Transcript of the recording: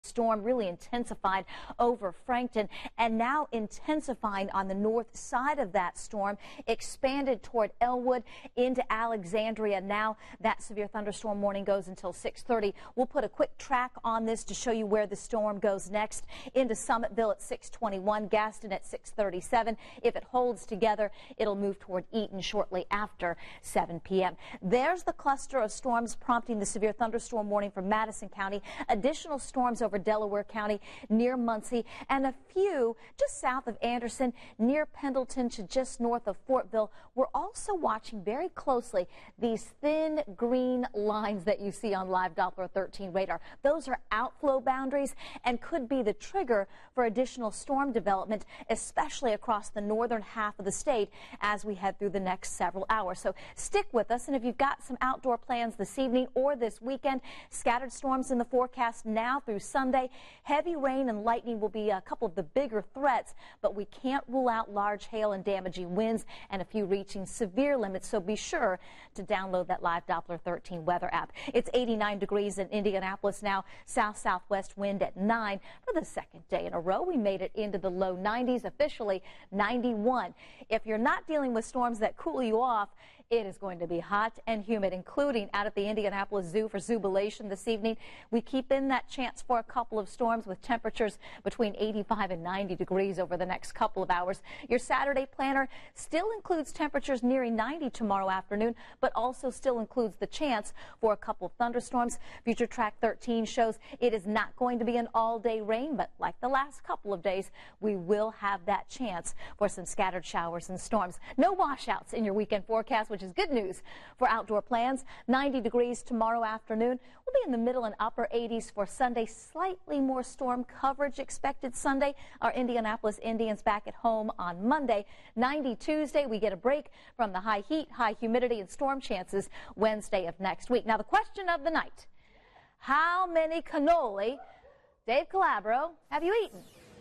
Storm really intensified over Frankton and now intensifying on the north side of that storm, expanded toward Elwood into Alexandria. Now that severe thunderstorm warning goes until 6:30. We'll put a quick track on this to show you where the storm goes next. Into Summitville at 6:21, Gaston at 6:37. If it holds together, it'll move toward Eaton shortly after 7 p.m. There's the cluster of storms prompting the severe thunderstorm warning for Madison County. Additional storms over Delaware County near Muncie, and a few just south of Anderson near Pendleton to just north of Fortville. We're also watching very closely these thin green lines that you see on live Doppler 13 radar. Those are outflow boundaries and could be the trigger for additional storm development, especially across the northern half of the state as we head through the next several hours. So stick with us, and if you've got some outdoor plans this evening or this weekend, scattered storms in the forecast now through Sunday. Heavy rain and lightning will be a couple of the bigger threats, but we can't rule out large hail and damaging winds and a few reaching severe limits. So be sure to download that live Doppler 13 weather app. It's 89 degrees in Indianapolis now. South-southwest wind at 9 for the second day in a row. We made it into the low 90s, officially 91. If you're not dealing with storms that cool you off, it is going to be hot and humid, including out at the Indianapolis Zoo for Zubilation this evening. We keep in that chance for a couple of storms with temperatures between 85 and 90 degrees over the next couple of hours. Your Saturday planner still includes temperatures nearing 90 tomorrow afternoon, but also still includes the chance for a couple of thunderstorms. Future Track 13 shows it is not going to be an all-day rain, but like the last couple of days, we will have that chance for some scattered showers and storms. No washouts in your weekend forecast, which is good news for outdoor plans. 90 degrees tomorrow afternoon. We'll be in the middle and upper 80s for Sunday. Slightly more storm coverage expected Sunday. Our Indianapolis Indians back at home on Monday. 90 Tuesday. We get a break from the high heat, high humidity, and storm chances Wednesday of next week. Now, the question of the night: how many cannoli, Dave Calabro, have you eaten?